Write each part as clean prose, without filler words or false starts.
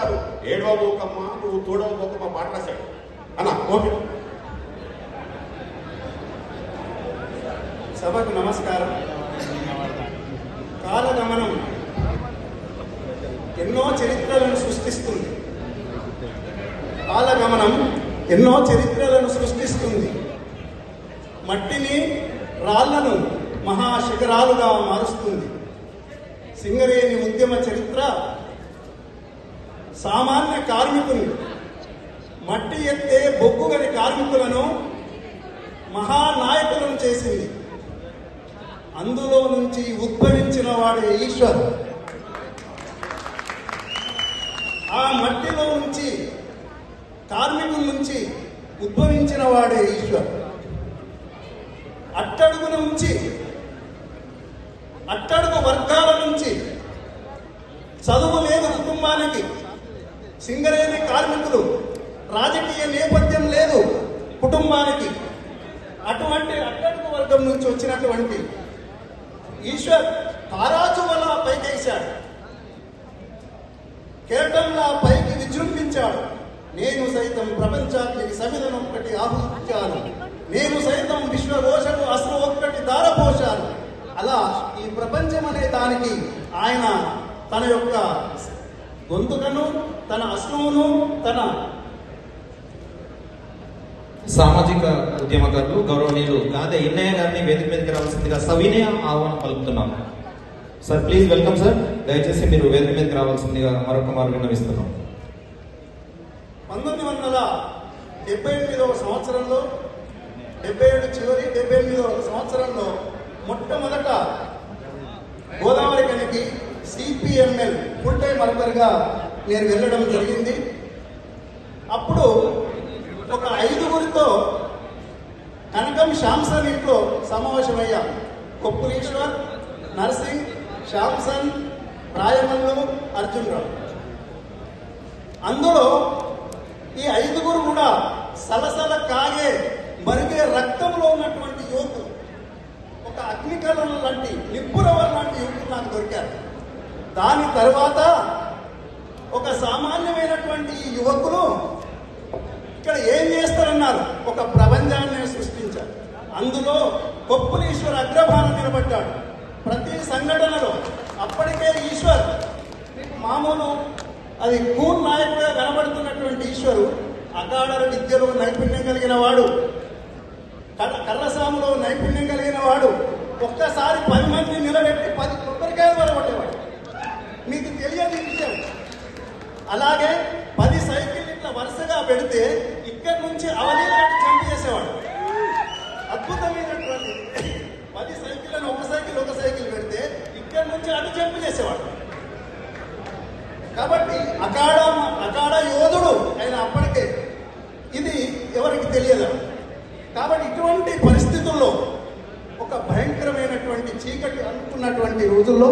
గారు ఏడవబోకమ్మ నువ్వు తోడవబోకమ్మ పాట రాశాడు అన్న. ఓకే, సభకు నమస్కారం. కాలగమనం ఎన్నో చరిత్రలను సృష్టిస్తుంది. కాలగమనం ఎన్నో చరిత్రలను సృష్టిస్తుంది. మట్టిని రాళ్లను మహాశిఖరాలుగా మారుస్తుంది. సింగరేణి ఉద్యమ చరిత్ర సామాన్య కార్మికుని, మట్టి ఎత్తే బొగ్గుగని కార్మికులను మహానాయకులను చేసింది. అందులో నుంచి ఉద్భవించిన వాడే ఈశ్వర్. ఆ మట్టిలో నుంచి, కార్మికుల నుంచి ఉద్భవించిన వాడే ఈశ్వర్. అట్టడుగున నుంచి, అట్టడుగు వర్గాల నుంచి, చదువు లేదు కుటుంబానికి, సింగరేణి కార్మికులు, రాజకీయ నేపథ్యం లేదు కుటుంబానికి, అటువంటి అట్టడుగు వర్గం నుంచి వచ్చినటువంటి ఈశ్వర్ తారాజువలా పైకేశాడు, కెరటంలా పైకి విజృంభించాడు. నేను సైతం ప్రపంచానికి సమిధనొక్కటి ఆహుతించాను, నేను సైతం విశ్వకోశకు అసలు ఒక్కటి దారపోశాను. అలా ఈ ప్రపంచం అనే దానికి ఆయన తన యొక్క గొంతుకను, తన అశ్రువును, తన సామాజిక ఉద్యమకారులు గౌరవనీయులు గాదె ఇన్నయ్య గారిని వేదిక మీదకి రావాల్సిందిగా సవినయ ఆహ్వానం పలుకుతున్నాం. Sir please welcome sir. దయచేసి మీరు వేదిక మీదకి రావాల్సిందిగా మరొక మారు విన్నవిస్తున్నాం. 1978వ సంవత్సరంలో, 77 చివరి 78వ సంవత్సరంలో మొట్టమొదట గోదావరి కనికి సిపిఎంఎల్ ఫుల్ టైం వర్కర్గా నేను వెళ్ళడం జరిగింది. అప్పుడు ఒక 5గురితో కనకం శాంసన్ ఇంట్లో సమావేశమయ్యా. కొప్పులీశ్వర్, నర్సింగ్, శాంసన్, రాయమల్లు, అర్జున్ రావు. అందులో ఈ 5గురు కూడా సలసల కాగే మరిగే రక్తంలో ఉన్నటువంటి యువకులు, ఒక అగ్నికళం లాంటి, నిప్పురవర్ లాంటి యువకులు నాకు దొరికారు. దాని తర్వాత ఒక సామాన్యమైనటువంటి ఈ యువకులు ఇక్కడ ఏం చేస్తారన్నారు, ఒక ప్రపంచాన్ని సృష్టించారు. అందులో కొప్పులీశ్వర్ అగ్రభాన నిలబడ్డాడు. ప్రతి సంఘటనలో అప్పటికే ఈశ్వర్ మామూలు అది కూన్ నాయకుడిగా కనబడుతున్నటువంటి ఈశ్వరు అగాఢ విద్యలో నైపుణ్యం కలిగిన వాడు, కర్రసాములో నైపుణ్యం కలిగిన వాడు. ఒక్కసారి 10 మందిని నిలబెట్టి 10 కొబ్బరికాయలు వరగొట్టేవాడు. మీకు తెలియని విషయం. అలాగే 10 సైకిల్ ఇట్లా వరుసగా పెడితే ఇక్కడి నుంచి అవలీలకి జంప్ చేసేవాడు. అద్భుతమైనటువంటి 10 సైకిళ్ళను ఒక సైకిల్ పెడితే ఇక్కడి నుంచి అటు జంప్ చేసేవాడు. కాబట్టి అకాడ యోధుడు ఆయన అప్పటికే. ఇది ఎవరికి తెలియదు. కాబట్టి ఇటువంటి పరిస్థితుల్లో ఒక భయంకరమైనటువంటి చీకటి అనుకున్నటువంటి రోజుల్లో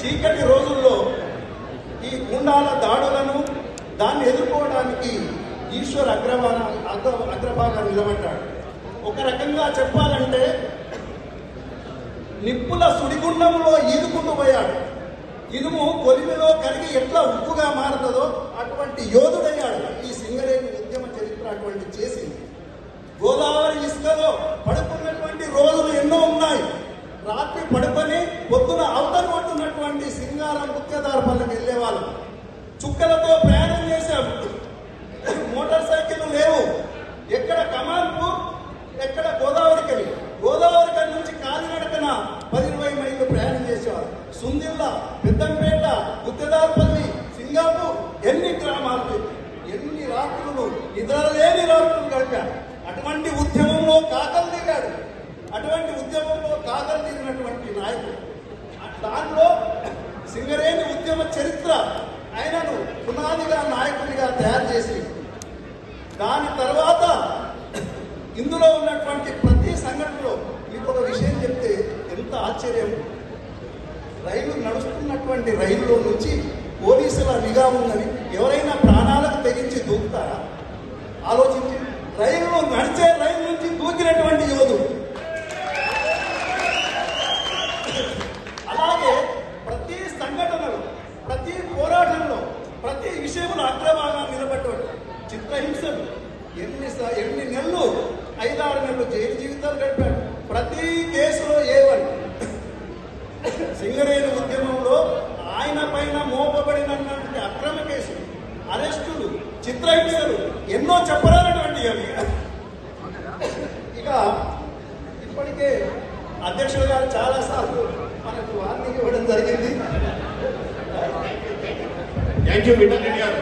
చీకటి రోజుల్లో ఈ గుండాల దాడులను దాన్ని ఎదుర్కోవడానికి ఈశ్వర్ అగ్రభాగా నిలబడ్డాడు. ఒక రకంగా చెప్పాలంటే నిప్పుల సుడిగుండంలో ఈదుకుంటూ పోయాడు. ఇనుము కొలిమిలో కరిగి ఎట్లా ఉప్పుగా మారుతుందో అటువంటి యోధుడయ్యాడు. ఈ సింగరేణి ఉద్యమ చరిత్ర అటువంటి చేసింది. గోదావరి ఇసుకలో పడుకున్నటువంటి రోజులు ఎన్నో ఉన్నాయి. రాత్రి పడుకొని పొద్దున అవతల పడుతున్నటువంటి సింగారం ముత్యదారపల్లికి వెళ్ళేవాళ్ళం. చుక్కలతో ప్రయాణం చేశాము. మోటార్ సైకిల్ లేవు. ఎక్కడ కమాన్పూర్, ఎక్కడ గోదావరికని. గోదావరికని నుంచి కాలినడకన 10-20 మైళ్ళు ప్రయాణం చేసేవారు. సుందిల్ల, పెద్దంపేట, ముత్యదారపల్లి, సింగాపూర్, ఎన్ని గ్రామాలు, ఎన్ని రాత్రులు, నిద్రలేని రాత్రులు గడిపారు. అటువంటి ఉద్యమంలో కాకలు దిగాడు. అటువంటి ఉద్యమంలో కాకలు దిగినటువంటి నాయకుడు. దాంట్లో సింగరేణి ఉద్యమ చరిత్ర ఆయనను పునాదిగా నాయకుడిగా తయారు చేసి, దాని తర్వాత ఇందులో ఉన్నటువంటి ప్రతి సంఘటనలో మీకు ఒక విషయం చెప్తే ఎంత ఆశ్చర్యం. రైలు నడుస్తున్నటువంటి రైలులో నుంచి పోలీసుల నిఘా ఉందని ఎవరైనా ప్రాణాలకు తెగించి దూకుతారా? ఆలోచించి రైలు నుంచి దూకినటువంటి యోధుడు. సింగరేణి ఉద్యమంలో ఆయన పైన మోపబడినటువంటి అక్రమ కేసులు, అరెస్టులు, చిత్రహింసలు ఎన్నో చెప్పరానటువంటి అవి. ఇక ఇప్పటికే అధ్యక్షుడు గారు చాలాసార్లు మనకు వార్నింగ్ ఇవ్వడం జరిగింది. థ్యాంక్ యూ విఠల్ రెడ్డి గారు.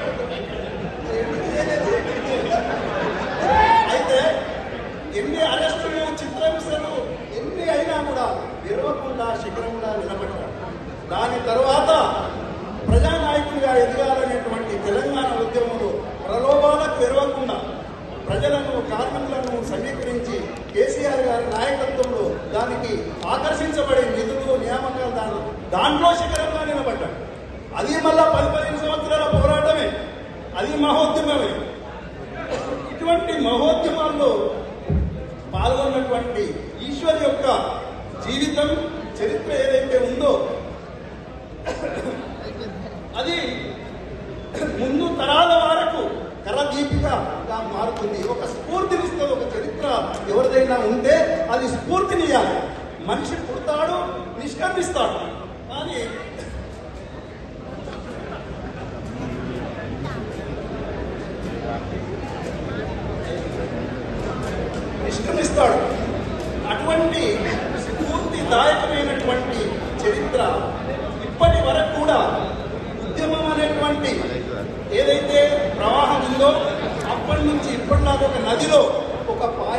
అయితే ఎన్ని అరెస్టులు, చిత్రహింసలు ఎన్ని అయినా కూడా విరవకుండా శిఖరంగా నిలబడ్డారు. దాని తర్వాత ప్రజానాయకుడిగా ఎదగాలనేటువంటి తెలంగాణ ఉద్యమంలో ప్రలోభాలకు విరవకుండా ప్రజలను, కార్మికులను సమీకరించి కేసీఆర్ గారి నాయకత్వంలో దానికి ఆకర్షించబడే నిధులు, నియామకాలు దాంట్లో శిఖరంగా నిలబడ్డాడు. అది మళ్ళా 10-15 సంవత్సరాల పోరాటమే, అది మహోద్యమమే. ఇటువంటి మహోద్యమాల్లో పాల్గొన్నటువంటి ఈశ్వర్ యొక్క జీవితం, చరిత్ర ఏదైతే ఉందో అది ముందు తరాల వరకు కరదీపికగా మారుతుంది. ఒక స్ఫూర్తినిస్తుంది. ఒక చరిత్ర ఎవరిదైనా ఉంటే అది స్ఫూర్తినియాలి. మనిషి పుడతాడు, నిష్క్రమిస్తాడు, కానీ నిష్క్రమిస్తాడు. అటువంటి స్ఫూర్తిదాయకమైనటువంటి చరిత్ర ఇప్పటి వరకు కూడా ఉద్యమం అనేటువంటి ఏదైతే ప్రవాహం ఉందో అప్పటి నుంచి ఇప్పటిలాగా ఒక నదిలో ఒక పాయ